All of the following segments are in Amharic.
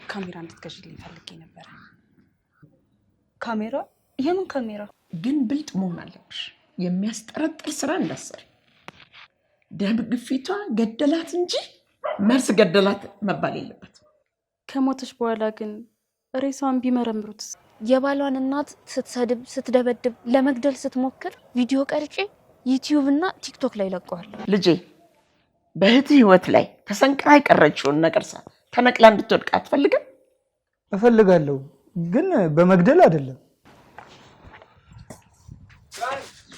ካሜራ እንድትገዥልኝ ፈልጌ ነበር። ካሜራ? የምን ካሜራ? ግን ብልጥ መሆን አለብሽ። የሚያስጠረጥር ስራ እንዳሰር። ደም ግፊቷ ገደላት እንጂ መርስ ገደላት መባል የለበት። ከሞተች በኋላ ግን ሬሳዋን ቢመረምሩት? የባሏን እናት ስትሰድብ ስትደበድብ ለመግደል ስትሞክር ቪዲዮ ቀርጬ ዩቲዩብ እና ቲክቶክ ላይ ለቀዋል። ልጄ በእህት ህይወት ላይ ተሰንቅራ የቀረችውን ነገር ተነቅላ እንድትወድቅ አትፈልግም? እፈልጋለሁ፣ ግን በመግደል አይደለም።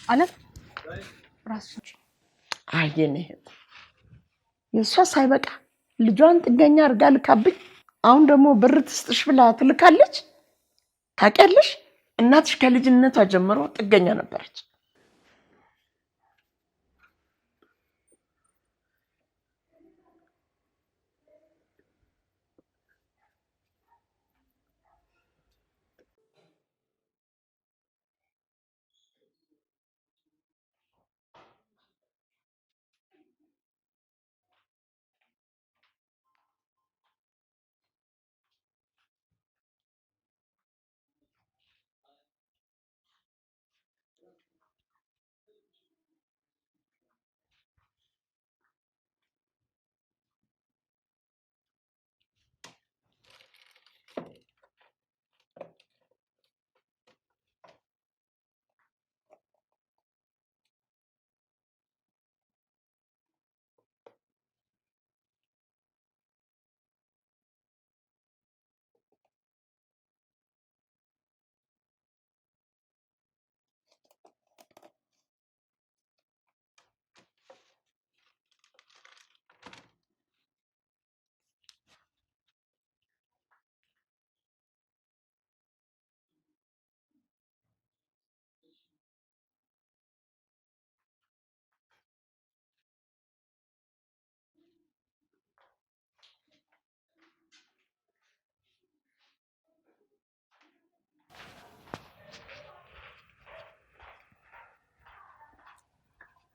አለም ራሱ አየኔ የሷ ሳይበቃ ልጇን ጥገኛ አርጋ ልካብኝ አሁን ደግሞ ብር ትስጥሽ ብላ ትልካለች። ታውቂያለሽ፣ እናትሽ ከልጅነቷ ጀምሮ ጥገኛ ነበረች።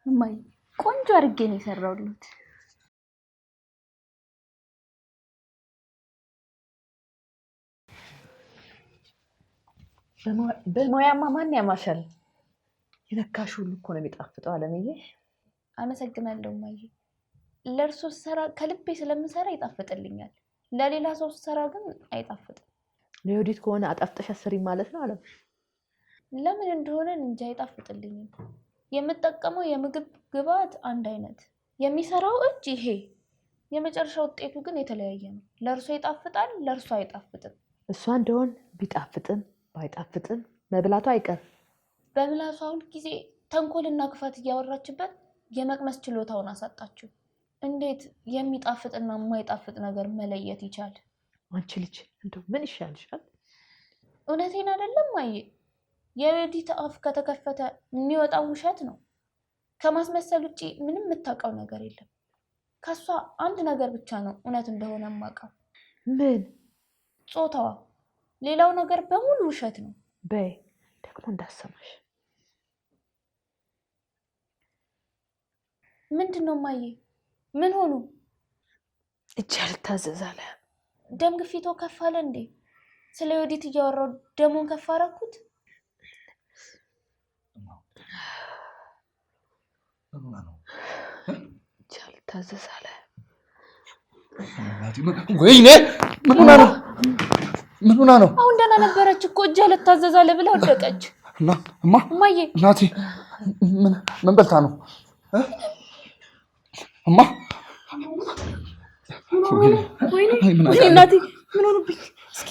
እማዬ ቆንጆ አድርጌ ነው የሰራሁት። በሞያማ ማን ያማሻል? የነካሽ ሁሉ እኮ ነው የሚጣፍጠው አለምዬ። አመሰግናለሁ እማዬ። ለእርሶ ስሰራ ከልቤ ስለምሰራ ይጣፍጥልኛል። ለሌላ ሰው ስሰራ ግን አይጣፍጥም። ለዮዲት ከሆነ አጣፍጠሽ አሰሪኝ ማለት ነው አለም። ለምን እንደሆነ እንጃ አይጣፍጥልኝም። የምጠቀመው የምግብ ግብአት አንድ አይነት፣ የሚሰራው እጅ ይሄ፣ የመጨረሻ ውጤቱ ግን የተለያየ ነው። ለእርሶ ይጣፍጣል፣ ለእርሶ አይጣፍጥም። እሷ እንደሆን ቢጣፍጥም ባይጣፍጥም መብላቱ አይቀር። በምላሷ ሁል ጊዜ ተንኮልና ክፋት እያወራችበት የመቅመስ ችሎታውን አሳጣችሁ። እንዴት የሚጣፍጥና የማይጣፍጥ ነገር መለየት ይቻል? አንቺ ልጅ እንደው ምን ይሻልሻል? እውነቴን አይደለም ማየ። የዮዲት አፍ ከተከፈተ የሚወጣው ውሸት ነው። ከማስመሰል ውጪ ምንም የምታውቀው ነገር የለም። ከሷ አንድ ነገር ብቻ ነው እውነት እንደሆነ የማውቀው። ምን? ጾታዋ። ሌላው ነገር በሙሉ ውሸት ነው። በይ ደግሞ እንዳሰማሽ። ምንድነው ማየ? ምን ሆኑ? እጅ አልታዘዛለ። ደም ግፊቶ ከፍ አለ እንዴ? ስለ ዮዲት እያወራው ደሙን ከፍ አደረኩት? እጅ አልታዘዛለ። ወይኔ ምን ሆና ነው? ምን ሆና ነው? አሁን ደህና ነበረች እኮ እጅ አልታዘዛለ ብላ ወደቀች። እና እማዬ እናቴ ምን በልታ ነው? እማ ወይኔ እናቴ ምን ሆነብኝ? እስኪ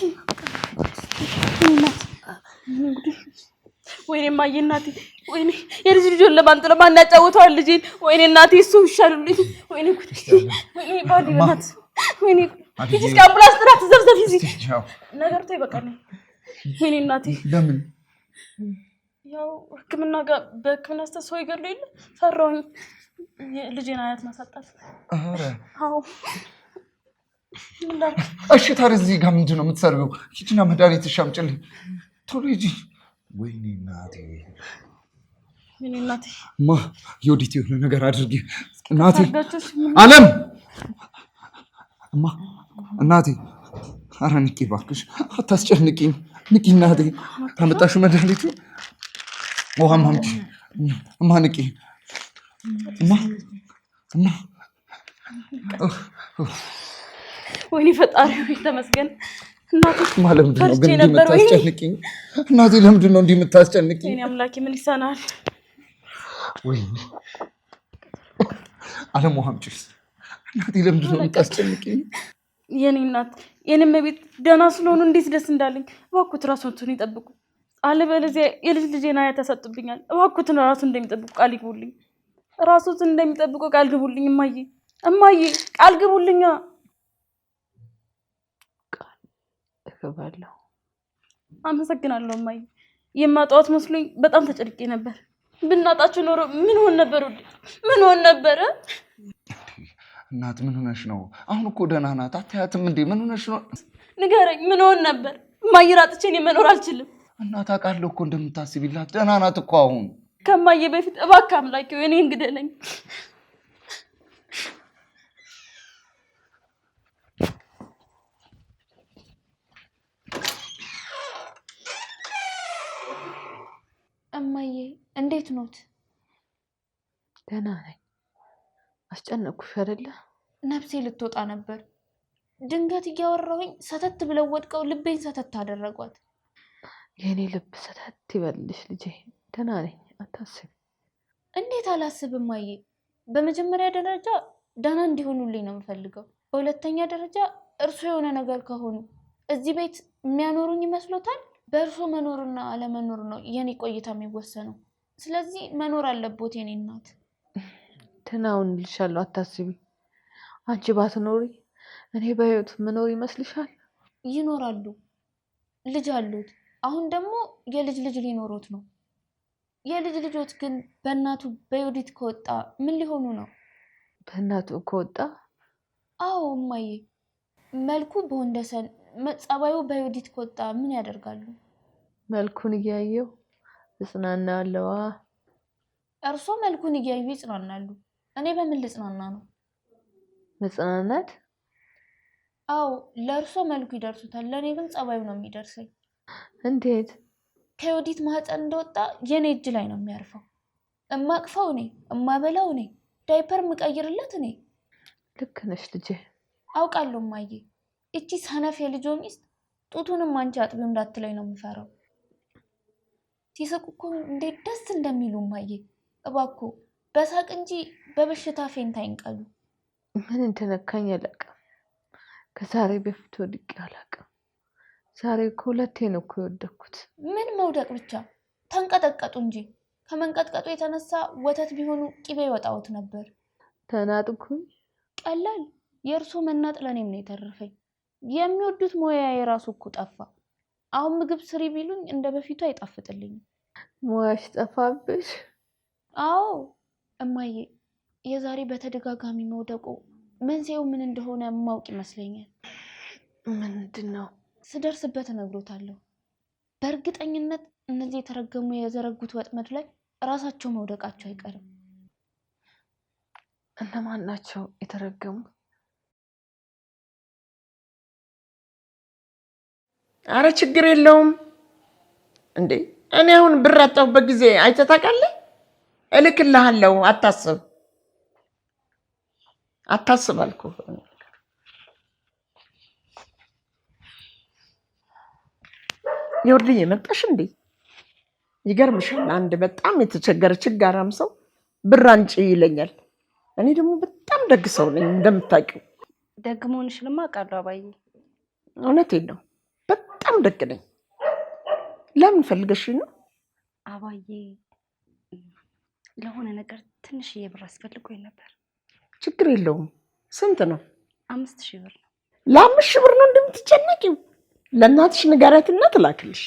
ወይኔ እማዬ እናቴ፣ ወይኔ የልጅ ልጆን ለማንጥለ ማን ያጫውተዋል ልጄን? ወይኔ እናቴ እሱ ይሻሉልኝ። ወይኔ ጉድ! ወይኔ ባዲ እናት! ወይኔ ሂጂ እስኪ አምቡላንስ ጥራት ዘብዘብ ይዚ ነገር ተይ በቃ ነው። ወይኔ እናቴ ለምን? ያው ሕክምና ጋር በሕክምና ተሰው ይገርል የለ ፈራሁኝ ልጄን አያት ማሳጣት። አረ አዎ እሺ ታዲያ እዚህ ጋር ምንድን ነው የምትሰርገው? ሂጂና መድኃኒትሽ አምጪልኝ ቶሎ ሂጂ። ወይኔ እናቴ ወይኔ እናቴ ማ ዮዲት የሆነ ነገር አድርጊ እናቴ። አለም እማ እናቴ ኧረ ንቂ እባክሽ አታስጨንቂኝ። ንቂ እናቴ ካመጣሽው መድኃኒቱ ውሃም አምጪ። እማ ንቂ እማ። ወይኔ ፈጣሪ ተመስገን። እናቴ ለምንድን ነው ግን እንዲህ የምታስጨንቂኝ? እናቴ ለምንድን ነው እንዲህ የምታስጨንቂኝ? ወይኔ አምላኬ ምን ይሳናል? ወይኔ አለም ውሃ አምጪ። እናቴ ለምንድን ነው የምታስጨንቂኝ? የኔ እናት የኔም ቤት ደህና ስለሆኑ እንዴት ደስ እንዳለኝ። እባክዎት ራስዎትን ይጠብቁ፣ አለበለዚያ የልጅ ልጄን አያት ያሳጡብኛል። እባክዎትን ራስዎትን እንደሚጠብቁ ቃል ይግቡልኝ። ራስዎትን እንደሚጠብቁ ቃል ግቡልኝ። እማዬ ቃል ግቡልኛ። እገባለሁ። አመሰግናለሁ እማዬ። የማጣዎት መስሎኝ በጣም ተጨንቄ ነበር። ብናጣችሁ ኖሮ ምን ሆን ነበር? ምን ሆን ነበረ? እናት ምን ሆነሽ ነው? አሁን እኮ ደህና ናት። አታያትም እንዴ? ምን ሆነሽ ነው? ንገረኝ፣ ምን ሆን ነበር? እማዬ ራጥቼ እኔ መኖር አልችልም። እናት አውቃለሁ እኮ እንደምታስቢላት። ደህና ናት እኮ አሁን። ከማዬ በፊት እባክህ አምላኬ እኔን ግደለኝ። እማዬ እንዴት ኖት? ደህና ነኝ። አስጨነቅኩሽ አይደለ? ነፍሴ ልትወጣ ነበር። ድንገት እያወራሁኝ ሰተት ብለው ወድቀው ልቤን ሰተት አደረጓት። የኔ ልብ ሰተት ይበልሽ ልጄ። ደህና ነኝ፣ አታስቢ። እንዴት አላስብም እማዬ? በመጀመሪያ ደረጃ ደህና እንዲሆኑልኝ ነው የምፈልገው። በሁለተኛ ደረጃ እርሶ የሆነ ነገር ከሆኑ እዚህ ቤት የሚያኖሩኝ ይመስሎታል? በእርሶ መኖርና አለመኖር ነው የኔ ቆይታ የሚወሰነው። ስለዚህ መኖር አለቦት የኔ እናት። ደህና እሆንልሻለሁ፣ አታስቢ። አንቺ ባትኖሪ እኔ በህይወት መኖር ይመስልሻል? ይኖራሉ፣ ልጅ አሉት። አሁን ደግሞ የልጅ ልጅ ሊኖሩት ነው። የልጅ ልጆት ግን በእናቱ በዮዲት ከወጣ ምን ሊሆኑ ነው? በእናቱ ከወጣ? አዎ እማዬ፣ መልኩ በወንደሰን ጸባዩ በዮዲት ከወጣ ምን ያደርጋሉ? መልኩን እያየው እጽናናለሁ። እርሶ መልኩን እያዩ ይጽናናሉ። እኔ በምን ልጽናና ነው? መጽናናት? አዎ ለእርሶ መልኩ ይደርሱታል፣ ለእኔ ግን ጸባዩ ነው የሚደርሰኝ። እንዴት? ከዮዲት ማህፀን እንደወጣ የኔ እጅ ላይ ነው የሚያርፈው። እማቅፈው እኔ፣ እማበላው እኔ፣ ዳይፐር የምቀይርለት እኔ። ልክ ነሽ ልጄ። አውቃለሁ እማዬ። እቺ ሰነፍ የልጆ ሚስት ጡቱንም አንቺ አጥቢው እንዳትለኝ ነው የምፈራው። ሲስቁ እኮ እንዴት ደስ እንደሚሉ እማዬ። እባክዎ በሳቅ እንጂ በበሽታ ፌንት አይንቀሉ። ምን እንደነካኝ አላውቅም። ከዛሬ በፊት ወድቄ አላውቅም። ዛሬ እኮ ሁለቴ ነው እኮ የወደኩት። ምን መውደቅ ብቻ፣ ተንቀጠቀጡ እንጂ። ከመንቀጥቀጡ የተነሳ ወተት ቢሆኑ ቂቤ ይወጣዎት ነበር። ተናጥኩኝ? ቀላል። የእርሶ መናጥ ለእኔም ነው የተረፈኝ። የሚወዱት ሙያ የራሱ እኮ ጠፋ። አሁን ምግብ ስሪ ቢሉኝ እንደ በፊቱ አይጣፍጥልኝም። ሙያሽ ጠፋብሽ? አዎ እማዬ፣ የዛሬ በተደጋጋሚ መውደቁ መንስኤው ምን እንደሆነ የማውቅ ይመስለኛል። ምንድን ነው? ስደርስበት እነግሮታለሁ። በእርግጠኝነት እነዚህ የተረገሙ የዘረጉት ወጥመድ ላይ ራሳቸው መውደቃቸው አይቀርም። እነማን ናቸው የተረገሙ? አረ ችግር የለውም እንዴ። እኔ አሁን ብር አጣሁበት ጊዜ አይተህ ታውቃለህ? እልክልሃለሁ፣ አታስብ አልኩህ። ይኸውልህ መጣሽ እንዴ? ይገርምሻል፣ አንድ በጣም የተቸገረ ችጋራም ሰው ብር አንጪ ይለኛል። እኔ ደግሞ በጣም ደግ ሰው ነኝ እንደምታውቂው። ደግ መሆንሽንማ አውቃለሁ አባዬ። እውነቴን ነው፣ በጣም ደግ ነኝ። ለምን ፈልገሽኝ ነው? አባዬ ለሆነ ነገር ትንሽዬ ብር አስፈልጎኝ ነበር። ችግር የለውም። ስንት ነው? 5000 ብር ነው። ለ5,000 ብር ነው እንደምትጨነቂው? ለእናትሽ ንገሪያትና ትላክልሽ።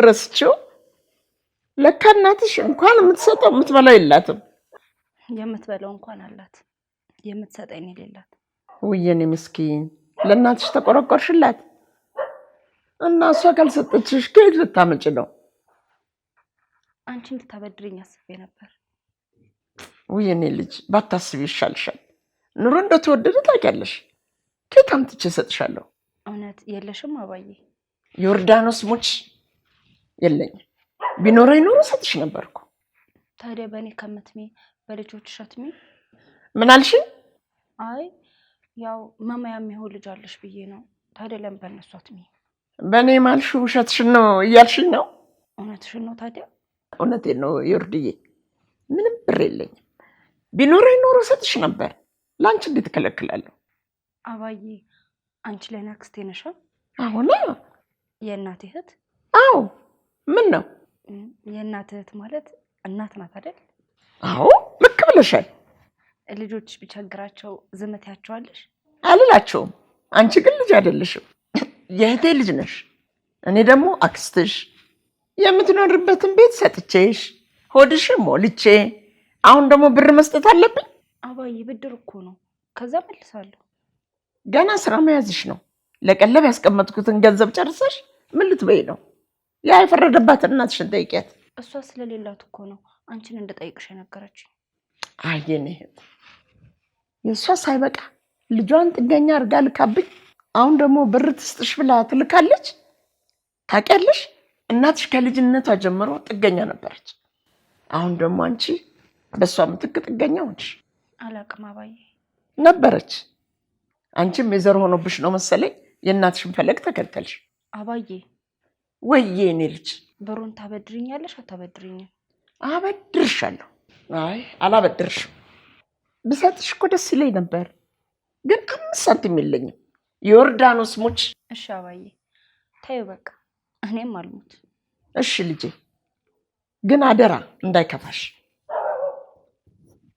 ረስቼው። ለካ እናትሽ እንኳን የምትሰጠው የምትበላው የላትም። የምትበላው እንኳን አላት፣ የምትሰጠኝ የሌላት። ውየኔ ምስኪን፣ ለእናትሽ ተቆረቆርሽላት እና እሷ ካልሰጠችሽ ከየት ልታመጭ ነው? አንቺ እንድታበድርኝ አስቤ ነበር። ውየኔ ልጅ ባታስቢ ይሻልሻል። ኑሮ እንደተወደደ ታውቂያለሽ። ከየት አምጥቼ እሰጥሻለሁ? እውነት እናት የለሽም አባዬ? ዮርዳኖስ ሙች የለኝም። ቢኖረኝ ኖሮ ሰጥሽ ነበርኩ። ታዲያ በእኔ ከምትሚ በልጆችሽ አትሚ? ምን አልሽኝ? አይ ያው መማያ የሚሆን ልጅ አለሽ ብዬ ነው። ታዲያ ለምን በእነሱ አትሚ? በእኔ ማልሽ ውሸትሽን ነው እያልሽኝ ነው? እውነትሽን ነው። ታዲያ እውነቴን ነው ዮርድዬ፣ ምንም ብር የለኝም። ቢኖረኝ ኖሮ ሰጥሽ ነበር። ለአንቺ እንዴት እከለክላለሁ? አባዬ አንቺ ለእኔ አክስቴ ነሽ? አሁን የእናቴ እህት? አዎ። ምን ነው? የእናቴ እህት ማለት እናት ናት አይደል? አዎ ልክ ብለሻል። ልጆችሽ ቢቸግራቸው ዝም ትያቸዋለሽ? አልላቸውም። አንቺ ግን ልጅ አይደለሽም፣ የእህቴ ልጅ ነሽ። እኔ ደግሞ አክስትሽ፣ የምትኖርበትን ቤት ሰጥቼሽ ሆድሽን ሞልቼ አሁን ደግሞ ብር መስጠት አለብኝ? አባዬ ብድር እኮ ነው፣ ከዛ መልሳለሁ። ገና ስራ መያዝሽ ነው። ለቀለብ ያስቀመጥኩትን ገንዘብ ጨርሰሽ ምን ልትበይ ነው? ያ የፈረደባትን እናትሽን ጠይቂያት። እሷ ስለሌላት እኮ ነው አንቺን እንድጠይቅሽ የነገረችኝ። አየኔ የእሷ ሳይበቃ ልጇን ጥገኛ አድርጋ ልካብኝ፣ አሁን ደግሞ ብር ትስጥሽ ብላ ትልካለች። ታውቂያለሽ፣ እናትሽ ከልጅነቷ ጀምሮ ጥገኛ ነበረች። አሁን ደግሞ አንቺ በእሷ ምትክ ጥገኛ ሆንሽ። አላቅም አባዬ። ነበረች። አንቺም የዘር ሆኖብሽ ነው መሰለኝ የእናትሽን ፈለግ ተከተልሽ። አባዬ ወይዬ እኔ ልጅ ብሩን ታበድርኛለሽ አታበድርኝም? አበድርሻለሁ። አይ አላበድርሽም። ብሰጥሽ እኮ ደስ ይለኝ ነበር፣ ግን 5 ሳንቲም የለኝም። ዮርዳኖስ ሙች። እሺ አባዬ ተይው በቃ፣ እኔም አልሙት። እሺ ልጄ፣ ግን አደራ እንዳይከፋሽ።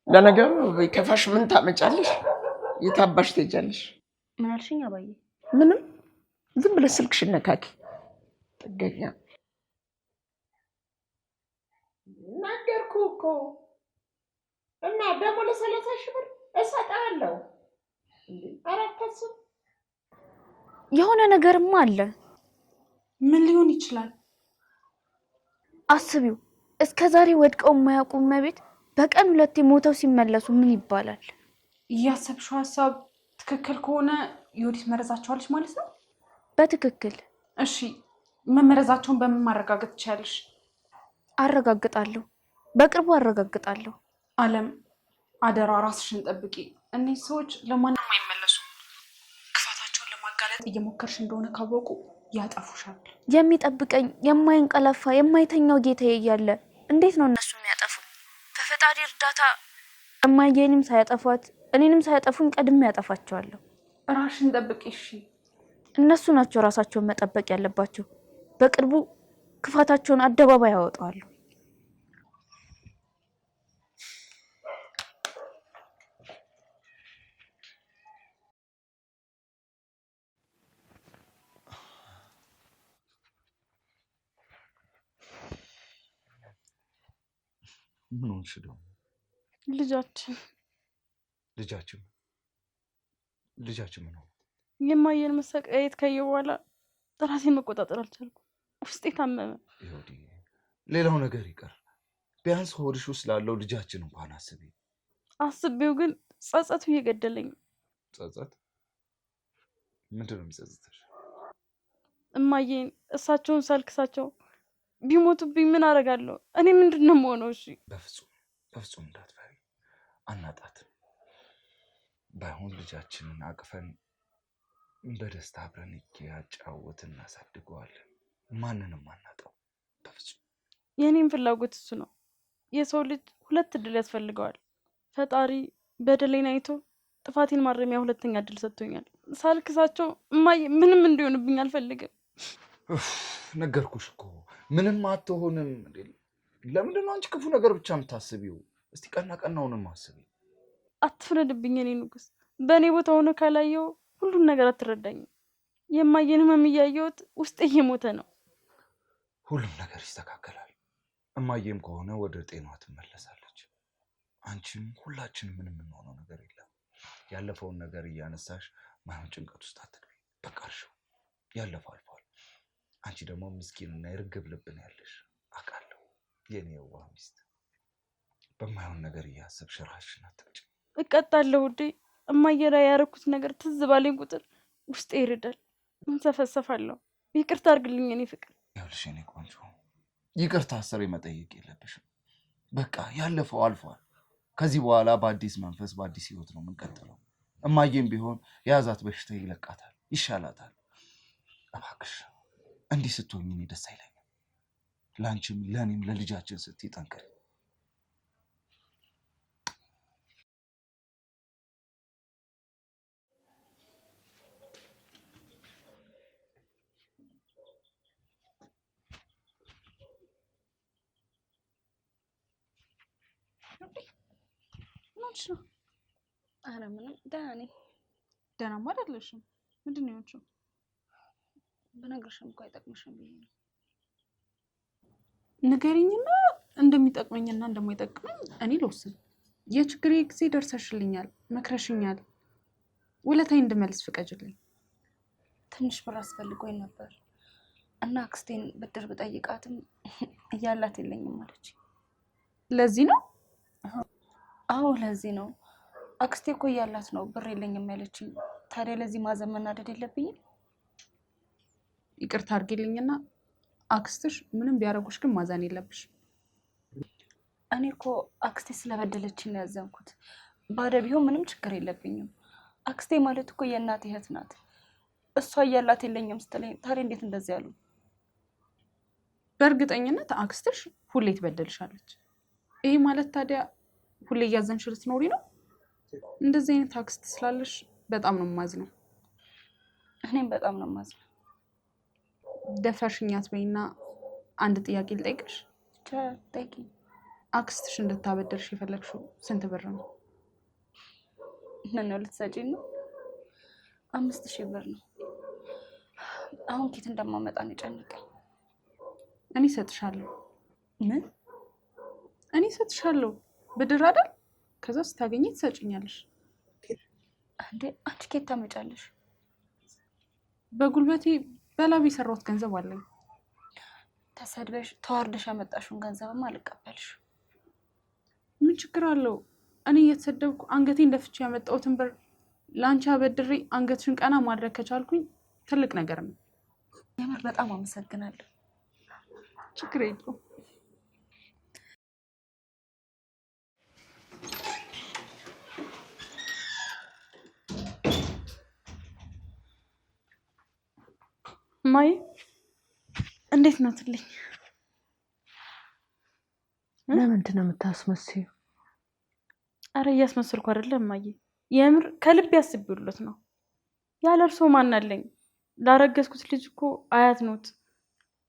ለነገሩ ቢከፋሽ ምን ታመጫለሽ? የታባሽ ትሄጃለሽ? ምን አልሽኝ አባዬ? ምንም፣ ዝም ብለሽ ስልክሽን ነካኪ። ጥገኛ ነገርኩ እኮ። እና ደግሞ ለ30 ሺህ ብር እሰጥሃለሁ። አራተስም የሆነ ነገርማ አለ። ምን ሊሆን ይችላል? አስቢው፣ እስከ ዛሬ ወድቀው የማያውቁ እመቤት በቀን 2 ሞተው ሲመለሱ ምን ይባላል? እያሰብሽው ሀሳብ ትክክል ከሆነ ዮዲት መረዛቸዋለች ማለት ነው? በትክክል። እሺ መመረዛቸውን በምን ማረጋገጥ ትችያለሽ? አረጋግጣለሁ፣ በቅርቡ አረጋግጣለሁ። አለም አደራ ራስሽን ጠብቂ። እነዚህ ሰዎች ለማንም አይመለሱም። ክፋታቸውን ለማጋለጥ እየሞከርሽ እንደሆነ ካወቁ ያጠፉሻል። የሚጠብቀኝ የማይንቀላፋ የማይተኛው ጌታዬ እያለ እንዴት ነው እነሱ የሚያጠፉ? በፈጣሪ እርዳታ እማዬንም ሳያጠፏት እኔንም ሳያጠፉኝ ቀድሜ ያጠፋቸዋለሁ። ራስሽን ጠብቂ እሺ። እነሱ ናቸው ራሳቸውን መጠበቅ ያለባቸው። በቅርቡ ክፋታቸውን አደባባይ ያወጣሉ። ምን ሆንሽ ደግሞ? ልጃችን ምን ሆነ? የማየን መሰቃየት ካየ በኋላ ራሴን መቆጣጠር አልቻልኩም። ውስጤ ታመመ። ሌላው ነገር ይቀር፣ ቢያንስ ሆድሽ ውስጥ ላለው ልጃችን እንኳን አስቢ። አስቤው ግን ጸጸቱ እየገደለኝ። ጸጸት? ምንድን ነው የሚጸጽትሽ? እማዬን እሳቸውን ሳልክሳቸው ቢሞቱብኝ ምን አደርጋለሁ? እኔ ምንድን ነው የምሆነው? እሺ በፍጹም እንዳትፈሪ፣ አናጣትም። ባይሆን ልጃችንን አቅፈን በደስታ አብረን እያጫወትን እናሳድገዋለን። ማንንም አናጣው በፍጹም። የኔም ፍላጎት እሱ ነው። የሰው ልጅ 2 እድል ያስፈልገዋል። ፈጣሪ በደሌን አይቶ ጥፋቴን ማረሚያ 2ኛ እድል ሰጥቶኛል። ሳልክሳቸው እማዬ ምንም እንዲሆንብኝ አልፈልግም። ነገርኩሽ እኮ ምንም አትሆንም። ለምንድን ነው አንቺ ክፉ ነገር ብቻ የምታስቢው? እስቲ ቀና ቀናውንም አስቢ። አትፍረድብኝ የኔ ንጉስ። በእኔ ቦታ ሆነ ካላየው ሁሉን ነገር አትረዳኝም። የማየን ህመም እያየሁት ውስጤ እየሞተ ነው። ሁሉም ነገር ይስተካከላል። እማዬም ከሆነ ወደ ጤናዋ ትመለሳለች። አንቺም ሁላችንም ምንም የምንሆነው ነገር የለም። ያለፈውን ነገር እያነሳሽ ማይሆን ጭንቀት ውስጥ አትግቢ። በቃ እርሺው፣ ያለፈው አልፏል። አንቺ ደግሞ ምስኪንና የርግብ ልብን ያለሽ አውቃለሁ። የኔ የዋህ ሚስት፣ በማይሆን ነገር እያሰብሽ ራስሽን አትቅጭ። እቀጣለሁ ውዴ። እማዬ ላይ ያደረኩት ነገር ትዝ ባለኝ ቁጥር ውስጤ ይርዳል። እንሰፈሰፋለሁ። ይቅርታ አድርግልኝ እኔ ፍቅር። ይኸውልሽ የኔ ቆንጆ ይቅርታ አስሬ መጠየቅ የለብሽም። በቃ ያለፈው አልፏል። ከዚህ በኋላ በአዲስ መንፈስ በአዲስ ህይወት ነው የምንቀጥለው። እማዬም ቢሆን የያዛት በሽታ ይለቃታል፣ ይሻላታል። እባክሽ እንዲህ ስትሆኝ እኔ ደስ አይለኝም። ለአንቺም ለእኔም ለልጃችን ስትይ ጠንክሪ። ኧረ ምንም ደህና ነኝ። ደህናማ አይደለሽም። ምንድን ነው የሆንሽው? ብነግርሽም እኮ አይጠቅምሽም ብዬ ነው። ንገሪኝና እንደሚጠቅመኝና እንደማይጠቅመኝ እኔ ልወስን። የችግሬ ጊዜ ደርሰሽልኛል፣ መክረሽኛል። ውለታዬን እንድመልስ ፍቀጅልኝ። ትንሽ ብር አስፈልጎኝ ነበር እና አክስቴን ብድር ብጠይቃትም እያላት የለኝም አለች። ለዚህ ነው? አዎ ለዚህ ነው። አክስቴ እኮ እያላት ነው ብር የለኝም ያለችኝ። ታዲያ ለዚህ ማዘን መናደድ የለብኝም? ይቅርታ አድርጊልኝና አክስትሽ ምንም ቢያደርጉሽ ግን ማዘን የለብሽ። እኔ እኮ አክስቴ ስለበደለችኝ ነው ያዘንኩት። ባደ ቢሆን ምንም ችግር የለብኝም። አክስቴ ማለት እኮ የእናቴ እህት ናት። እሷ እያላት የለኝም ስትለኝ ታዲያ እንዴት እንደዚህ ያሉ? በእርግጠኝነት አክስትሽ ሁሌ ትበደልሻለች። ይሄ ማለት ታዲያ ሁሌ እያዘንሽ ልትኖሪ ነው? እንደዚህ አይነት አክስት ስላለሽ በጣም ነው የማዝነው። እኔም በጣም ነው የማዝነው። ደፈርሽኝ አትበይና አንድ ጥያቄ ልጠይቅሽ። ጠይቂ። አክስትሽ እንድታበደርሽ የፈለግሽው ስንት ብር ነው? ምን ነው ልትሰጪኝ ነው? 5000 ብር ነው። አሁን ኬት እንደማመጣ ነው የጨነቀኝ። እኔ እሰጥሻለሁ። ምን? እኔ እሰጥሻለሁ ብድር አይደል? ከዛ ስታገኚ ትሰጪኛለሽ። እንዴ አንቺ ኬት ታመጫለሽ? በጉልበቴ በላብ የሰራሁት ገንዘብ አለኝ። ተሰድበሽ ተዋርደሽ ያመጣሽውን ገንዘብም አልቀበልሽ። ምን ችግር አለው? እኔ እየተሰደብኩ አንገቴን ደፍቼ ያመጣሁትን ብር ለአንቺ አበድሬ አንገትሽን ቀና ማድረግ ከቻልኩኝ ትልቅ ነገር ነው። የምር በጣም አመሰግናለሁ። ችግር የለውም። ማይ እንዴት ነው ትልኝ? ለምንድን ነው የምታስመስዩ? አረ እያስመሰልኩ አይደለም ማይ፣ የምር ከልብ ያስብሉት ነው። ያለ እርሶ ማን አለኝ? ላረገዝኩት ልጅ እኮ አያት ኖት።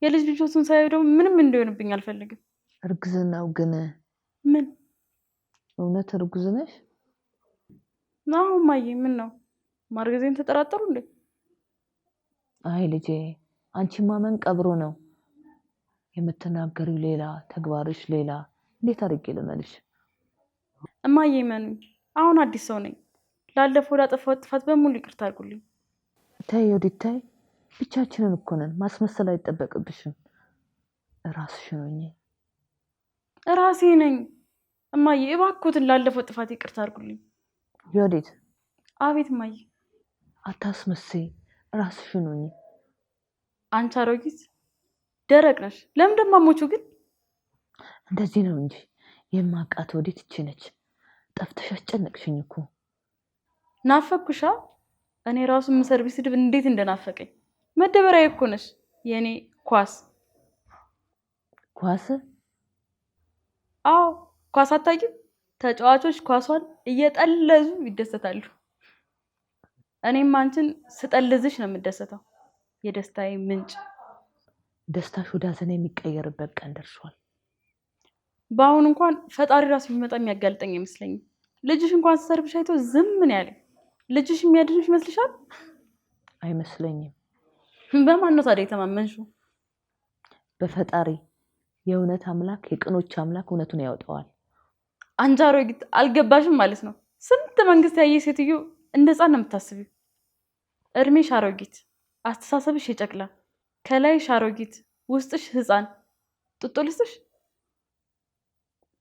የልጅ ልጆቱን ሳይው ደግሞ ምንም እንዲሆንብኝ አልፈልግም። እርግዝናው ግን ምን እውነት እርጉዝ ነሽ? አዎ ማይ፣ ምን ነው ማርገዜን ተጠራጠሩ እንዴ? አይ ልጄ፣ አንቺ ማመን ቀብሮ ነው። የምትናገሪው ሌላ ተግባርሽ ሌላ። እንዴት አድርጌ ልመልሽ? እማዬ መኑኝ፣ አሁን አዲስ ሰው ነኝ። ላለፈው ላጠፋሁት ጥፋት በሙሉ ይቅርታ አድርጉልኝ። ተይ ወዲህ ተይ፣ ብቻችንን እኮ ነን። ማስመሰል አይጠበቅብሽም። ራስሽን ሆኜ ራሴ ነኝ። እማዬ እባክዎትን ላለፈው ጥፋት ይቅርታ አድርጉልኝ። ዮዲት። አቤት እማዬ። አታስመስይ፣ ራስሽን ሆኜ። አንቺ አሮጊት ደረቅ ነሽ። ለምን ደማሞቹ ግን? እንደዚህ ነው እንጂ የማውቃት ወዲት እቺ ነች። ጠፍተሽ አስጨነቅሽኝ እኮ። ናፈኩሻ? እኔ ራሱ ሰርቪስ ስድብ እንዴት እንደናፈቀኝ። መደበሪያ እኮ ነሽ የኔ ኳስ። ኳስ? አዎ ኳስ አታውቂም? ተጫዋቾች ኳሷን እየጠለዙ ይደሰታሉ። እኔም አንቺን ስጠልዝሽ ነው የምደሰተው። የደስታዬ ምንጭ። ደስታሽ ወደ ሐዘን የሚቀየርበት ቀን ደርሷል። በአሁን እንኳን ፈጣሪ ራሱ ቢመጣ የሚያጋልጠኝ አይመስለኝም። ልጅሽ እንኳን ሰርብሽ አይቶ ዝም ምን ያለ ልጅሽ የሚያድንሽ ይመስልሻል? አይመስለኝም። በማን ነው ታዲያ የተማመንሽው? በፈጣሪ። የእውነት አምላክ፣ የቅኖች አምላክ እውነቱን ያወጣዋል። አንቺ አሮጊት አልገባሽም ማለት ነው። ስንት መንግስት ያየ ሴትዮ እንደ ሕፃን ነው የምታስቢው። እድሜሽ አሮጊት፣ አስተሳሰብሽ የጨቅላ፣ ከላይሽ አሮጊት፣ ውስጥሽ ሕፃን። ጡጦ ልስጥሽ?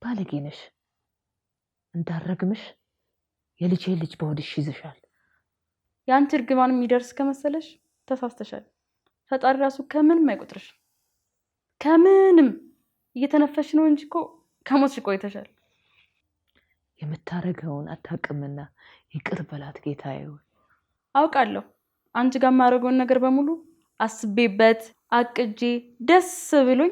ባለጌ ነሽ። እንዳረግምሽ የልጄ ልጅ በሆድሽ ይዝሻል። የአንቺ እርግማን የሚደርስ ከመሰለሽ ተሳስተሻል። ፈጣሪ ራሱ ከምንም አይቆጥርሽ። ከምንም እየተነፈሽ ነው እንጂ እኮ ከሞትሽ ቆይተሻል። የምታረገውን አታውቅምና ይቅር በላት ጌታዬ። አውቃለሁ አንቺ ጋር የማደርገውን ነገር በሙሉ አስቤበት አቅጄ ደስ ብሎኝ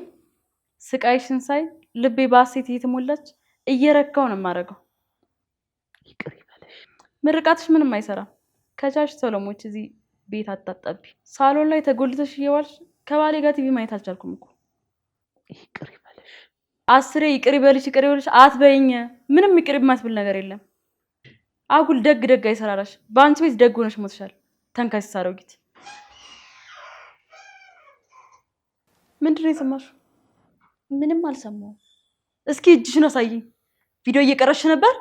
ስቃይሽን ሳይ ልቤ በሐሴት እየተሞላች እየረካው ነው የማደርገው። ይቅር ይበልሽ። ምርቃትሽ ምንም አይሰራም። ከቻልሽ ሰሎሞች እዚህ ቤት አታጣቢ። ሳሎን ላይ ተጎልተሽ እየዋልሽ ከባሌ ጋር ቲቪ ማየት አልቻልኩም እኮ። ይቅር ይበልሽ። 10 ይቅር ይበልሽ አትበይኝ። ምንም ይቅር የማትብል ነገር የለም። አጉል ደግ አይሰራራሽ። በአንቺ ቤት ደግ ሆነሽ ሞትሻል። ተንካሽ ሳሮጊት። ምንድነው የሰማሽው? ምንም አልሰማሁም። እስኪ እጅሽን አሳይኝ። ቪዲዮ እየቀረሽ ነበር?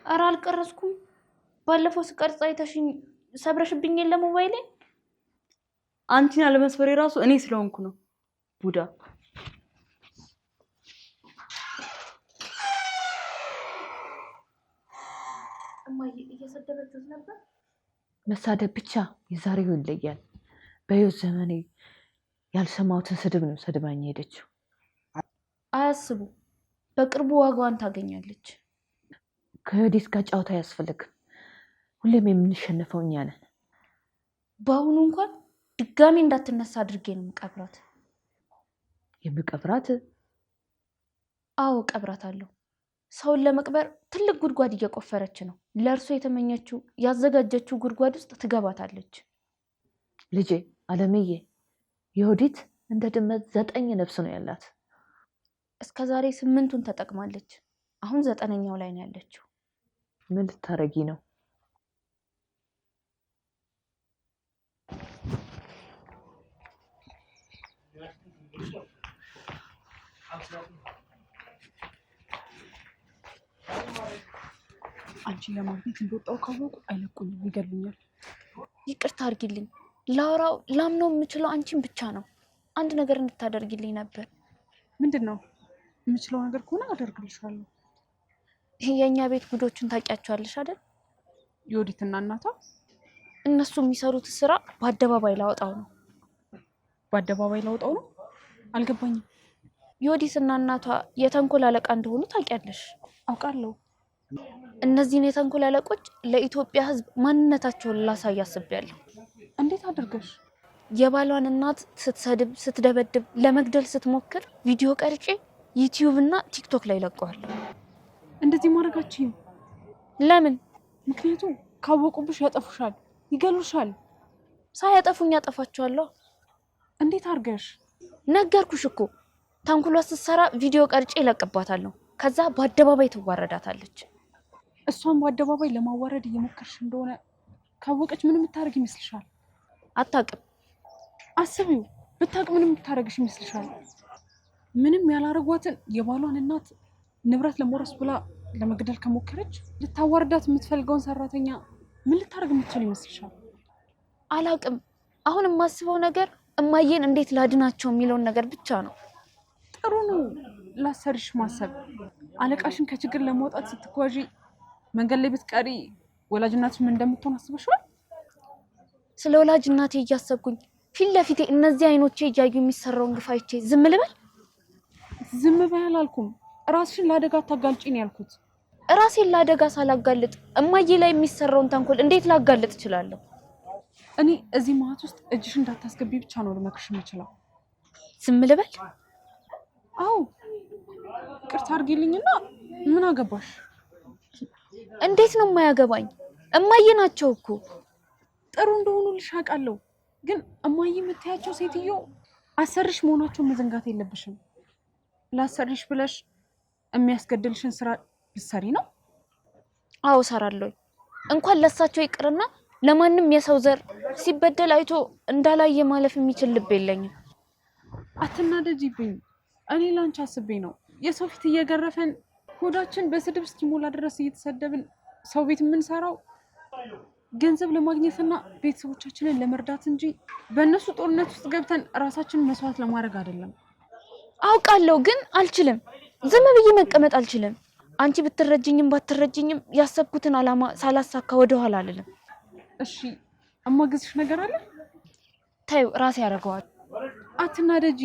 ኧረ አልቀረስኩም። ባለፈው ስቀርጽ አይተሽኝ ሰብረሽብኝ የለ ሞባይሌ። አንቺን አለመስፈሬ ራሱ እኔ ስለሆንኩ ነው። ቡዳ እማዬ እየሰደበችሁት ነበር። መሳደብ ብቻ የዛሬው ይለያል። በህይወት ዘመኔ ያልሰማሁትን ስድብ ነው ሰድባኝ ሄደችው። አያስቡ፣ በቅርቡ ዋጋዋን ታገኛለች። ከዮዲት ጋር ጨዋታ አያስፈልግም። ሁሌም የምንሸነፈው እኛ ነን። በአሁኑ እንኳን ድጋሚ እንዳትነሳ አድርጌ ነው የምቀብራት። የምቀብራት? አዎ ቀብራታለሁ። ሰውን ለመቅበር ትልቅ ጉድጓድ እየቆፈረች ነው። ለእርሱ የተመኘችው ያዘጋጀችው ጉድጓድ ውስጥ ትገባታለች። ልጄ አለምዬ፣ ዮዲት እንደ ድመት 9 ነፍስ ነው ያላት። እስከዛሬ 8ቱን ተጠቅማለች። አሁን 9ኛው ላይ ነው ያለችው። ምን ልታረጊ ነው? አንቺን ለማግኘት እንደወጣው ካወቁ አይለቁኝም፣ ይገሉኛል። ይቅርታ አድርጊልኝ። ላውራው ላምነው የምችለው አንቺን ብቻ ነው። አንድ ነገር እንድታደርጊልኝ ነበር። ምንድን ነው? የምችለው ነገር ከሆነ አደርግልሻለሁ። የእኛ ቤት ጉዶቹን ታውቂያቸዋለሽ አይደል? ዮዲትና እናቷ እነሱ የሚሰሩት ስራ በአደባባይ ላወጣው ነው። በአደባባይ ላወጣው ነው? አልገባኝም። ዮዲትና እናቷ የተንኮል አለቃ እንደሆኑ ታውቂያለሽ? አውቃለሁ። እነዚህን የተንኮል አለቆች ለኢትዮጵያ ሕዝብ ማንነታቸውን ላሳይ አስቤያለሁ። እንዴት አድርገሽ? የባሏን እናት ስትሰድብ፣ ስትደበድብ፣ ለመግደል ስትሞክር ቪዲዮ ቀርጬ ዩቲዩብ እና ቲክቶክ ላይ ለቀዋለሁ። እንደዚህ ማድረጋችሁም ለምን? ምክንያቱም ካወቁብሽ ያጠፉሻል፣ ይገሉሻል። ሳያጠፉኝ ያጠፋቸዋለሁ። እንዴት አድርገሽ? ነገርኩሽ እኮ። ተንኮሏ ስትሰራ ቪዲዮ ቀርጬ ይለቅባታለሁ። ከዛ በአደባባይ ትዋረዳታለች። እሷን በአደባባይ ለማዋረድ እየሞከርሽ እንደሆነ ካወቀች ምን የምታደርግ ይመስልሻል? አታውቅም። አስቢው፣ ብታውቅ ምን የምታደርግሽ ይመስልሻል? ምንም ያላረጓትን የባሏን እናት ንብረት ለመውረስ ብላ ለመግደል ከሞከረች ልታዋርዳት የምትፈልገውን ሰራተኛ ምን ልታደርግ የምትችል ይመስልሻል? አላውቅም። አሁን የማስበው ነገር እማዬን እንዴት ላድናቸው የሚለውን ነገር ብቻ ነው። ጥሩ ነው ላሰርሽ ማሰብ። አለቃሽን ከችግር ለማውጣት ስትጓዢ መንገድ ላይ ብትቀሪ ወላጅ እናትሽ ምን እንደምትሆን አስበሽዋል? ስለ ወላጅ እናቴ እያሰብኩኝ ፊት ለፊቴ እነዚህ አይኖቼ እያዩ የሚሰራውን ግፍ አይቼ ዝም ልበል? ዝም በይ አላልኩም። ራስሽን ለአደጋ አታጋልጪ ነው ያልኩት። ራሴን ለአደጋ ሳላጋልጥ እማዬ ላይ የሚሰራውን ተንኮል እንዴት ላጋልጥ እችላለሁ? እኔ እዚህ ማህት ውስጥ እጅሽ እንዳታስገቢ ብቻ ነው ልመክርሽ የምችለው። ዝም ልበል? አዎ ይቅርታ አድርጊልኝና ምን አገባሽ? እንዴት ነው የማያገባኝ? እማዬ ናቸው እኮ። ጥሩ እንደሆኑልሽ አውቃለሁ፣ ግን እማዬ የምታያቸው ሴትዮ አሰርሽ መሆናቸውን መዘንጋት የለብሽም። ላሰርሽ ብለሽ የሚያስገድልሽን ስራ ልትሰሪ ነው? አዎ እሰራለሁ። እንኳን ለሳቸው ይቅርና ለማንም የሰው ዘር ሲበደል አይቶ እንዳላየ ማለፍ የሚችል ልብ የለኝም። አትናደጂብኝ። እኔ ላንቺ አስቤ ነው። የሰው ፊት እየገረፈን ሆዳችን በስድብ እስኪሞላ ድረስ እየተሰደብን ሰው ቤት የምንሰራው ገንዘብ ለማግኘትና ቤተሰቦቻችንን ለመርዳት እንጂ በእነሱ ጦርነት ውስጥ ገብተን ራሳችንን መስዋዕት ለማድረግ አይደለም። አውቃለሁ፣ ግን አልችልም። ዝም ብዬ መቀመጥ አልችልም። አንቺ ብትረጅኝም ባትረጅኝም ያሰብኩትን አላማ ሳላሳካ ወደኋላ አልልም። እሺ እማግዝሽ ነገር አለ? ታዩ ራሴ ያደርገዋል። አትናደጂ።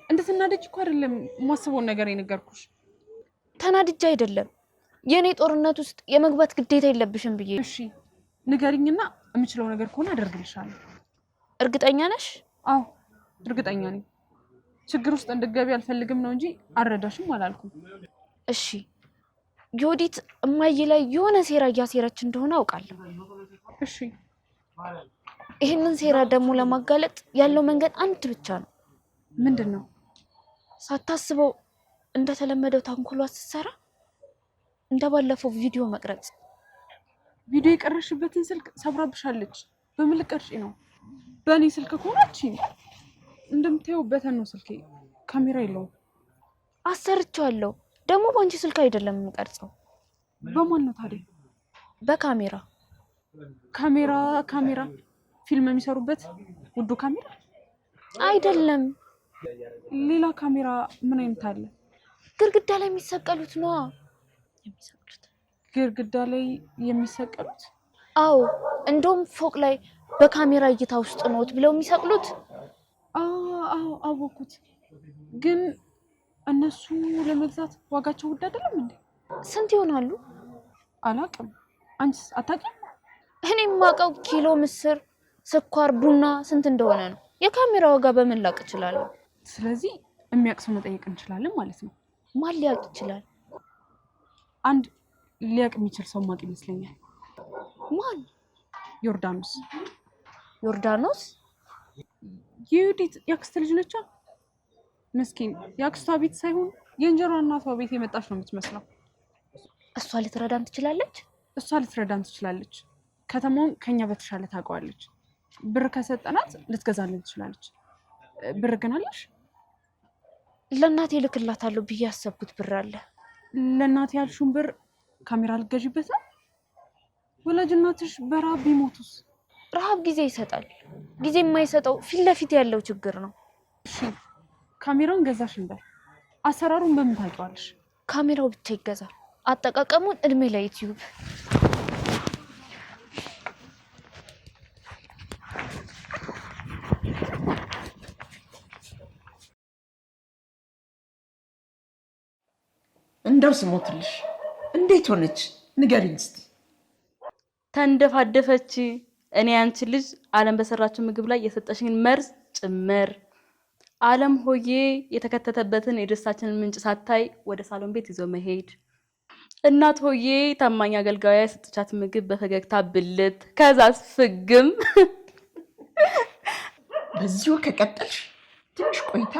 እንድትናደጂ እኮ አይደለም ማስበውን ነገር የነገርኩሽ። ተናድጄ አይደለም የኔ ጦርነት ውስጥ የመግባት ግዴታ የለብሽም ብዬ። እሺ ንገሪኝና የምችለው ነገር ከሆነ አደርግልሻለሁ። እርግጠኛ ነሽ? አዎ እርግጠኛ ነኝ። ችግር ውስጥ እንድትገቢ አልፈልግም ነው እንጂ አልረዳሽም አላልኩም። እሺ ዮዲት እማዬ ላይ የሆነ ሴራ እያሴረች እንደሆነ አውቃለሁ። እሺ ይህንን ሴራ ደግሞ ለማጋለጥ ያለው መንገድ አንድ ብቻ ነው። ምንድን ነው? ሳታስበው እንደተለመደው ታንኮሏ ስትሰራ እንደባለፈው ቪዲዮ መቅረጽ። ቪዲዮ የቀረሽበትን ስልክ ሰብራብሻለች። በምን ልቀርጪ ነው? በእኔ ስልክ ከሆነች እንደምታየው በተን ነው ስልኬ፣ ካሜራ የለውም። አሰርቼዋለሁ። ደግሞ በአንቺ ስልክ አይደለም የምቀርጸው። በማን ነው ታዲያ? በካሜራ። ካሜራ ፊልም የሚሰሩበት ውዱ ካሜራ አይደለም። ሌላ ካሜራ ምን አይነት አለ? ግድግዳ ላይ የሚሰቀሉት ነዋ። ግድግዳ ላይ የሚሰቀሉት? አዎ እንደውም ፎቅ ላይ በካሜራ እይታ ውስጥ ነዎት ብለው የሚሰቅሉት። አዎ አወኩት። ግን እነሱ ለመግዛት ዋጋቸው ውድ አይደለም እንዴ? ስንት ይሆናሉ? አላውቅም። አንቺስ አታውቂም? እኔ የማውቀው ኪሎ ምስር፣ ስኳር፣ ቡና ስንት እንደሆነ ነው። የካሜራ ዋጋ በምን ላውቅ እችላለሁ? ስለዚህ የሚያውቅ ሰው መጠየቅ እንችላለን ማለት ነው። ማን ሊያውቅ ይችላል? አንድ ሊያውቅ የሚችል ሰው ማቅ ይመስለኛል። ማን? ዮርዳኖስ። ዮርዳኖስ የዩዲት ያክስት ልጅ ነች። ምስኪን የአክስቷ ቤት ሳይሆን የእንጀራ እናቷ ቤት የመጣች ነው የምትመስለው። እሷ ልትረዳን ትችላለች? እሷ ልትረዳን ትችላለች። ከተማውን ከኛ በተሻለ ታውቀዋለች። ብር ከሰጠናት ልትገዛልን ትችላለች። ብር ግን አለሽ? ለእናቴ ልክላታለሁ ብዬ ያሰብኩት ብር አለ። ለእናቴ ያልሽውን ብር ካሜራ ልትገዢበት ነው? ወላጅ እናትሽ በረሃብ ቢሞቱስ? ረሃብ ጊዜ ይሰጣል። ጊዜ የማይሰጠው ፊት ለፊት ያለው ችግር ነው። እሺ ካሜራውን ገዛሽ እንበል። አሰራሩን በምን ታውቂዋለሽ? ካሜራው ብቻ ይገዛል። አጠቃቀሙን እድሜ ለዩቲዩብ። እንደው ስሞትልሽ እንዴት ሆነች ንገሪኝ እስቲ። ተንደፋደፈች። እኔ አንቺ ልጅ አለም በሰራችው ምግብ ላይ የሰጠሽኝ መርዝ ጭምር። አለም ሆዬ የተከተተበትን የደስታችንን ምንጭ ሳታይ ወደ ሳሎን ቤት ይዞ መሄድ። እናት ሆዬ ታማኝ አገልጋዩ የሰጠቻት ምግብ በፈገግታ ብልት፣ ከዛስ ፍግም። በዚሁ ከቀጠልሽ ትንሽ ቆይታ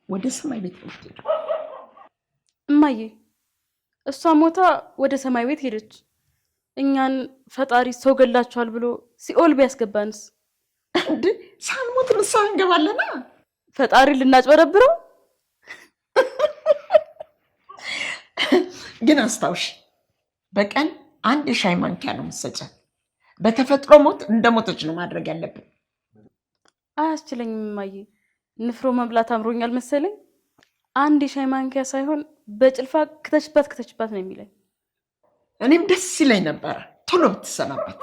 ወደ ሰማይ ቤት ልትሄድ። እማዬ እሷ ሞታ ወደ ሰማይ ቤት ሄደች። እኛን ፈጣሪ ሰው ገላችኋል ብሎ ሲኦል ቢያስገባንስ? እንዴ ሳንሞት ንስሐ እንገባለና ፈጣሪ ልናጭበረብረው? ግን አስታውሽ፣ በቀን 1 የሻይ ማንኪያ ነው የምትሰጫት። በተፈጥሮ ሞት እንደሞተች ነው ማድረግ ያለብን። አያስችለኝም እማዬ፣ ንፍሮ መብላት አምሮኛል መሰለኝ። 1 የሻይ ማንኪያ ሳይሆን በጭልፋ ክተችባት ነው የሚለኝ። እኔም ደስ ይለኝ ነበረ ቶሎ ብትሰናበት።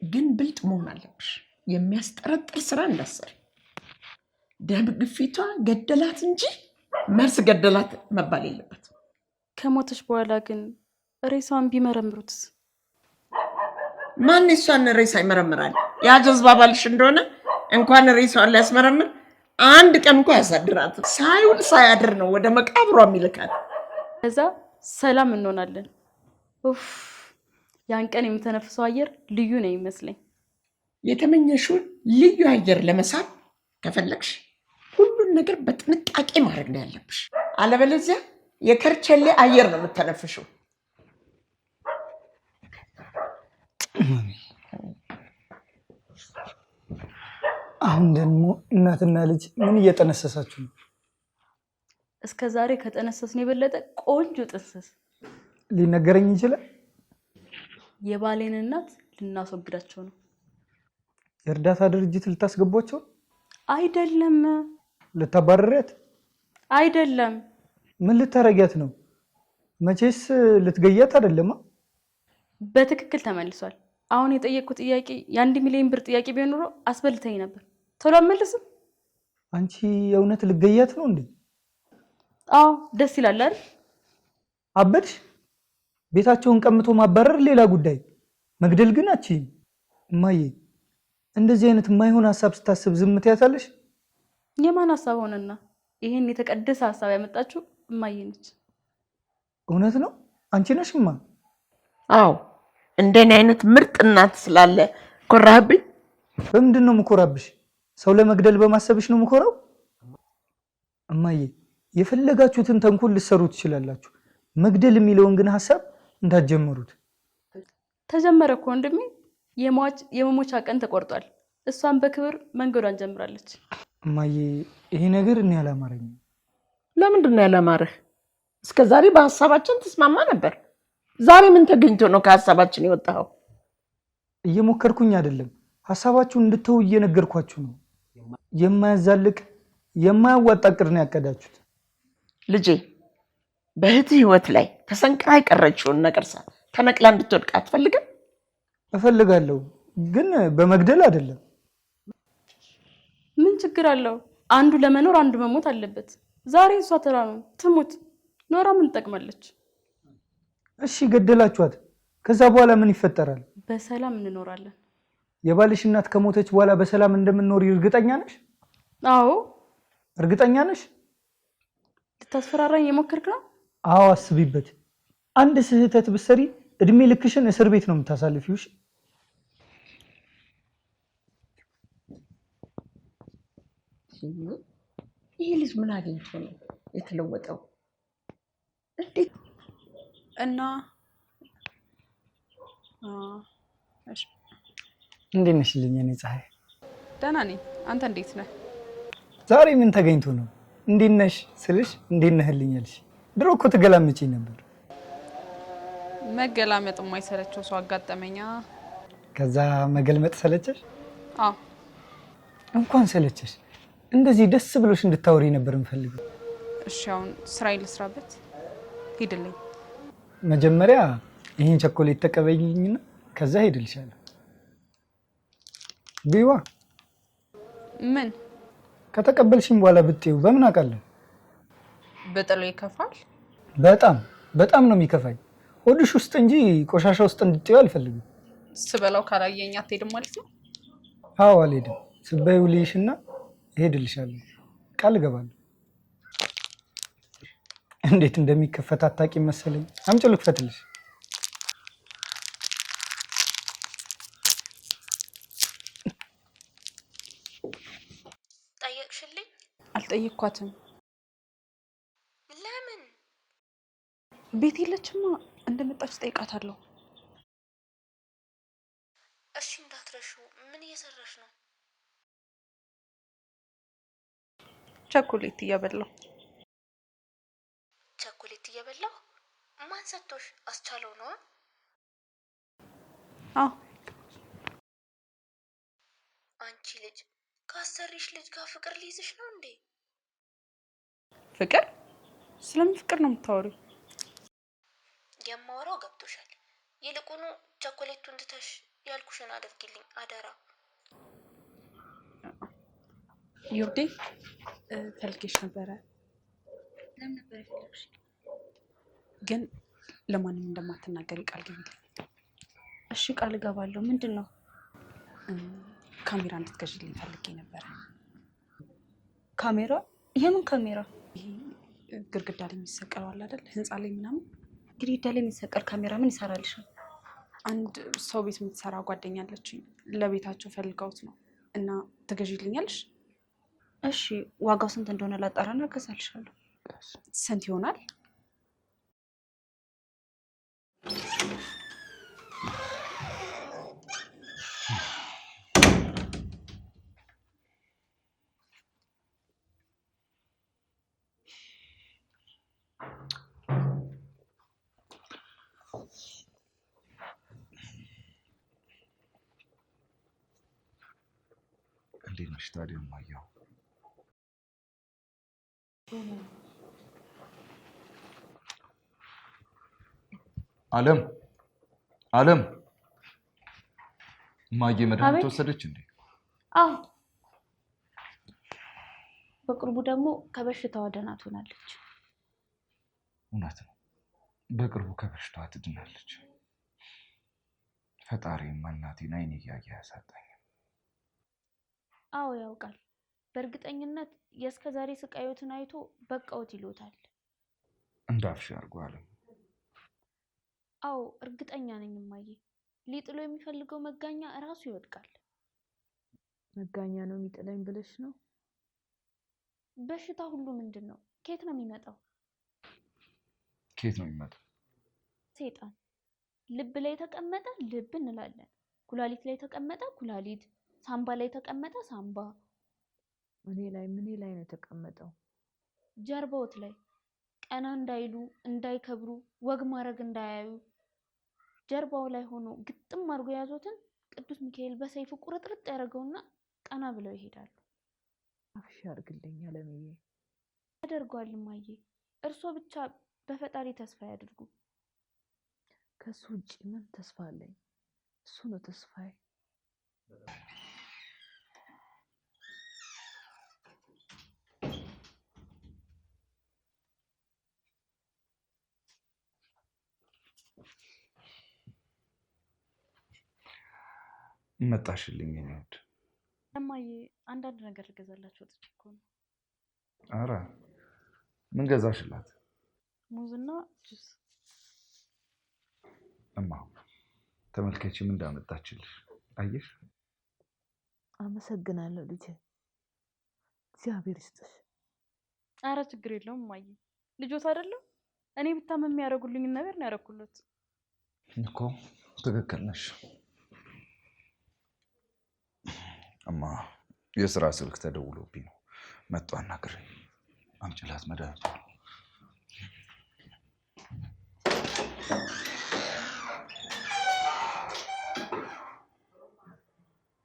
ግን ብልጥ መሆን አለብሽ። የሚያስጠረጥር ስራ እንዳሰሪ። ደም ግፊቷ ገደላት እንጂ መርዝ ገደላት መባል የለበት። ከሞተች በኋላ ግን ሬሳዋን ቢመረምሩትስ? ማን እሷን ሬሳ ይመረምራል? ያ ጀዝባ ባልሽ እንደሆነ እንኳን ሬሳዋን ሊያስመረምር 1 ቀን እንኳን ያሳድራት። ሳይውል ሳያድር ነው ወደ መቃብሯ የሚልካት። ከዛ ሰላም እንሆናለን። ኡፍ ያን ቀን የምተነፍሰው አየር ልዩ ነው ይመስለኝ። የተመኘሽውን ልዩ አየር ለመሳብ ከፈለግሽ ሁሉን ነገር በጥንቃቄ ማድረግ ነው ያለብሽ። አለበለዚያ የከርቸሌ አየር ነው የምተነፍሽው። አሁን ደግሞ እናትና ልጅ ምን እየጠነሰሳችሁ ነው? እስከ ዛሬ ከጠነሰስን የበለጠ ቆንጆ ጥንስስ ሊነገረኝ ይችላል? የባሌን እናት ልናስወግዳቸው ነው። የእርዳታ ድርጅት ልታስገቧቸው? አይደለም። ልታባረሪያት? አይደለም። ምን ልታረጊያት ነው? መቼስ ልትገያት አይደለማ? በትክክል ተመልሷል። አሁን የጠየቅኩት ጥያቄ የ1 ሚሊዮን ብር ጥያቄ ቢሆን ኖሮ አስበልተኝ ነበር። ቶሎ አመለስም። አንቺ የእውነት ልገያት ነው እንዴ? አዎ ደስ ይላል አይደል? አበድሽ? ቤታቸውን ቀምቶ ማባረር ሌላ ጉዳይ፣ መግደል ግን አትችይም። እማዬ እንደዚህ አይነት የማይሆን ሐሳብ ስታስብ ዝም ትያታለሽ? የማን ሐሳብ ሆነና? ይሄን የተቀደሰ ሐሳብ ያመጣችው እማዬ ነች። እውነት ነው? አንቺ ነሽማ? አዎ እንደኔ አይነት ምርጥ እናት ስላለ ኮራህብኝ። በምንድን ነው የምኮራብሽ? ሰው ለመግደል በማሰብሽ ነው የምኮራው? እማዬ የፈለጋችሁትን ተንኮል ልትሰሩ ትችላላችሁ። መግደል የሚለውን ግን ሐሳብ እንዳትጀምሩት። ተጀመረ እኮ ወንድሜ። የመሞቻ ቀን ተቆርጧል። እሷን በክብር መንገዷን ጀምራለች። እማዬ ይሄ ነገር እኔ አላማረኝም። ለምንድን ነው ያላማረህ? እስከ ዛሬ በሐሳባችን ተስማማ ነበር። ዛሬ ምን ተገኝቶ ነው ከሐሳባችን የወጣኸው? እየሞከርኩኝ አይደለም፣ ሐሳባችሁን እንድትተው እየነገርኳችሁ ነው። የማያዛልቅ የማያዋጣ እቅድ ነው ያቀዳችሁት። ልጄ በእህትህ ህይወት ላይ ተሰንቅራ የቀረችውን ነቀርሳ ተነቅላ እንድትወድቅ አትፈልግም? እፈልጋለሁ፣ ግን በመግደል አይደለም። ምን ችግር አለው? አንዱ ለመኖር አንዱ መሞት አለበት። ዛሬ እሷ ተራ ነው ትሙት፣ ኖራ ምን ትጠቅማለች? እሺ ገደላችኋት፣ ከዛ በኋላ ምን ይፈጠራል? በሰላም እንኖራለን። የባልሽ እናት ከሞተች በኋላ በሰላም እንደምንኖር እርግጠኛ ነሽ? አዎ። እርግጠኛ ነሽ? ልታስፈራራኝ የሞከርክ ነው? አዎ አስቢበት። አንድ ስህተት ብትሰሪ እድሜ ልክሽን እስር ቤት ነው የምታሳልፊው። ይሄ ልጅ ምን አግኝቶ ነው የተለወጠው? እንዴት እና እንዴት ነሽልኝ? እኔ ፀሐይ ደህና ነኝ። አንተ እንዴት ነህ? ዛሬ ምን ተገኝቶ ነው እንዴት ነሽ ስልሽ እንዴት ነህልኝ ያልሽ? ድሮ እኮ ትገላምጪኝ ነበር። መገላመጥ የማይሰለቸው ሰው አጋጠመኛ። ከዛ መገልመጥ ሰለቸሽ? አዎ። እንኳን ሰለቸሽ። እንደዚህ ደስ ብሎሽ እንድታወሪ ነበር የምፈልገው። እሺ አሁን ስራዬን ልስራበት። ሂድልኝ። መጀመሪያ ይሄን ቸኮሌት ተቀበይልኝና ከዛ ሄድልሻለሁ። ቢዋ ምን ከተቀበልሽኝ በኋላ ብትይው በምን አውቃለሁ? በጥሎ ይከፋል። በጣም ነው የሚከፋኝ። ሆድሽ ውስጥ እንጂ ቆሻሻ ውስጥ እንድትይው አልፈልግም። ስበላው ካላየኝ አትሄድም ማለት ነው? አዎ አልሄድም። ስበይው ልይሽና እሄድልሻለሁ። ቃል እገባለሁ። እንዴት እንደሚከፈት አታውቂም መሰለኝ። አምጪው ልክፈትልሽ። ጠየቅሽልኝ? አልጠየቅኳትም። ለምን? ቤት የለችማ። እንደመጣች ጠይቃታለሁ። እሺ እንዳትረሹ። ምን እየሰራሽ ነው? ቸኮሌት እየበላሁ። ቸኮሌት እየበላሁ? ማን ሰጥቶሽ? አስቻለው ነው? አዎ። አንቺ ልጅ ከአሰሪሽ ልጅ ጋር ፍቅር ሊይዝሽ ነው እንዴ? ፍቅር? ስለምን ፍቅር ነው የምታወሪው? የማወራው ገብቶሻል። ይልቁኑ ቸኮሌቱን ትተሽ ያልኩሽን አድርጊልኝ አደራ። ዮርዴ ፈልጌሽ ነበረ። ለምን ነበር የፈለግሽ? ግን ለማንም እንደማትናገሪ ቃል ግቢልኝ። እሺ ቃል እገባለሁ። ምንድን ነው? ካሜራ እንድትገዥልኝ ፈልጌ ነበረ። ካሜራ? የምን ካሜራ? ይሄ ግድግዳ ላይ የሚሰቀለው አለ አይደል? ህንፃ ላይ ምናምን ግድግዳ ላይ የሚሰቀል ካሜራ ምን ይሰራልሻል? አንድ ሰው ቤት የምትሰራ ጓደኛ አለችኝ። ለቤታቸው ፈልገውት ነው እና ትገዢልኛለሽ? እሺ ዋጋው ስንት እንደሆነ ላጣራና እገዛልሻለሁ። ስንት ይሆናል? እንዴት ነሽ ታዲያ እማየው? አለም እማዬ መድኃኒት ወሰደች እንዴ? አዎ በቅርቡ ደግሞ ከበሽታዋ ደህና ትሆናለች። እውነት ነው። በቅርቡ ከበሽታዋ ትድናለች። ፈጣሪም እናቴን አይኔ እያየ ያሳጣኝ። አዎ ያውቃል። በእርግጠኝነት የእስከ ዛሬ ስቃዮትን አይቶ በቃውት ይሎታል። እንዳልሽ አድርጎ አለም። አዎ እርግጠኛ ነኝ እማዬ። ሊጥሎ የሚፈልገው መጋኛ እራሱ ይወድቃል። መጋኛ ነው የሚጥለኝ ብለሽ ነው? በሽታ ሁሉ ምንድን ነው? ከየት ነው የሚመጣው? ከየት ነው የሚመጣው? ሰይጣን። ልብ ላይ ተቀመጠ ልብ እንላለን። ኩላሊት ላይ ተቀመጠ ኩላሊት፣ ሳምባ ላይ ተቀመጠ ሳምባ። ምን ላይ ነው የተቀመጠው? ጀርባዎት ላይ። ቀና እንዳይሉ እንዳይከብሩ፣ ወግ ማድረግ እንዳያዩ ጀርባው ላይ ሆኖ ግጥም አድርጎ የያዙትን ቅዱስ ሚካኤል በሰይፉ ቁርጥርጥ ያደርገውና ቀና ብለው ይሄዳሉ። አፍሽ ያድርግልኝ አለምዬ። ያደርገዋል እማዬ። እርሶ ብቻ በፈጣሪ ተስፋ ያድርጉ። ከሱ ውጭ ምን ተስፋ አለኝ? እሱ ነው ተስፋዬ። መጣሽልኝ የኔ ውድ። እማዬ አንዳንድ ነገር ልገዛላችሁ ወጥቼ እኮ ነው። ኧረ ምን ገዛሽላት? ሙዝና ጁስ። እማ ተመልከቺ ምን እንዳመጣችልሽ አየሽ? አመሰግናለሁ ልጄ፣ እግዚአብሔር ይስጥሽ። አረ ችግር የለውም እማዬ፣ ልጆት አይደለም እኔ ብታመም የሚያደርጉልኝን ነገር ነው ያደረኩለት እኮ። ትክክል ነሽ እማ። የስራ ስልክ ተደውሎብኝ ነው መጥቶ አናግረኝ። አምጪላት መድኃኒት።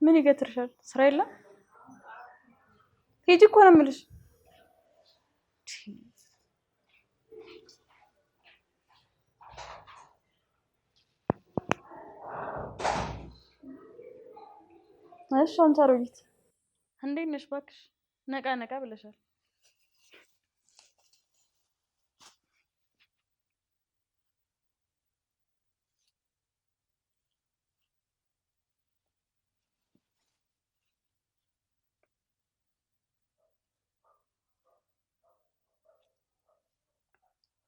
ምን ይገትርሻል? ስራ የለም? ሂጂ እኮ ነው የምልሽ። እሺ አንቺ አሮጊት እንዴት ነሽ? እባክሽ ነቃ ነቃ ብለሻል።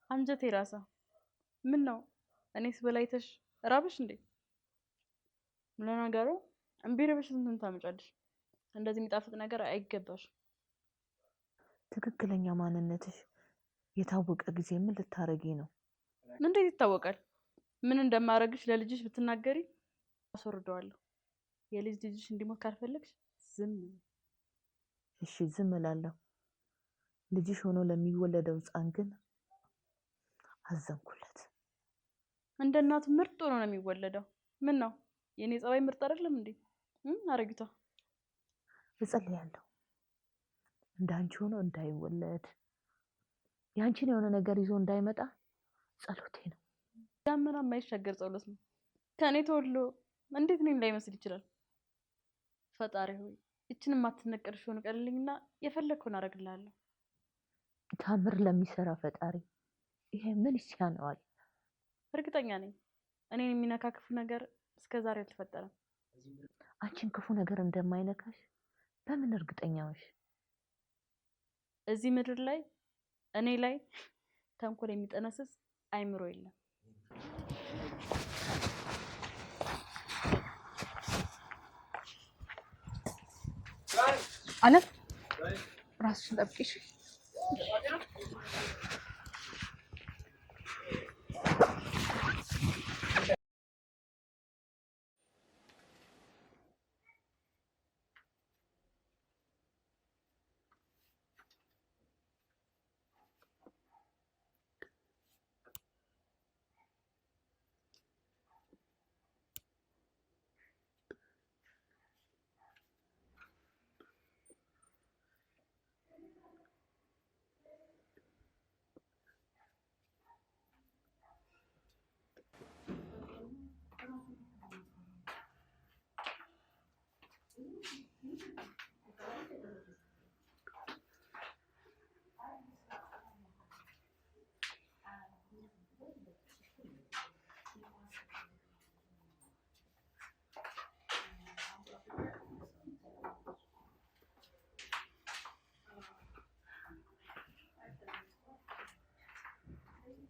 አንጀቴ ራሳ። ምን ነው እኔስ በላይተሽ ራብሽ እንዴ? ለነገሩ እምቢ ብለሽ እንትን ታመጫለሽ። እንደዚህ የሚጣፍጥ ነገር አይገባሽ። ትክክለኛ ማንነትሽ የታወቀ ጊዜ ምን ልታረጊ ነው? እንዴት ይታወቃል? ምን እንደማረግሽ ለልጅሽ ብትናገሪ አስወርደዋለሁ። የልጅ ልጅሽ እንዲሞት ካልፈለግሽ ዝም። እሺ ዝም እላለሁ። ልጅሽ ሆኖ ለሚወለደው ሕፃን ግን አዘንኩለት። እንደ እናቱ ምርጥ ሆኖ ነው የሚወለደው። ምን ነው የኔ ጸባይ ምርጥ አይደለም እንዴ? አረጊቷ እጸልያለሁ እንዳንቺ ሆኖ እንዳይወለድ፣ ያንቺን የሆነ ነገር ይዞ እንዳይመጣ ጸሎቴ ነው። ዳመና የማይሻገር ጸሎት ነው። ከኔ ተወልዶ እንዴት እኔን ላይመስል ይችላል? ፈጣሪ ሆይ እችን የማትነቀርሽ ሆነ ቀልልኝና የፈለግከውን አደርግልሃለሁ። ታምር ለሚሰራ ፈጣሪ ይሄ ምን ይሳነዋል? እርግጠኛ ነኝ እኔን የሚነካ ክፉ ነገር እስከዛሬ አልተፈጠረም። አንቺን ክፉ ነገር እንደማይነካሽ በምን እርግጠኛ ነሽ? እዚህ ምድር ላይ እኔ ላይ ተንኮል የሚጠነስስ አይምሮ የለም። አለ ራስሽን ጠብቂሽ።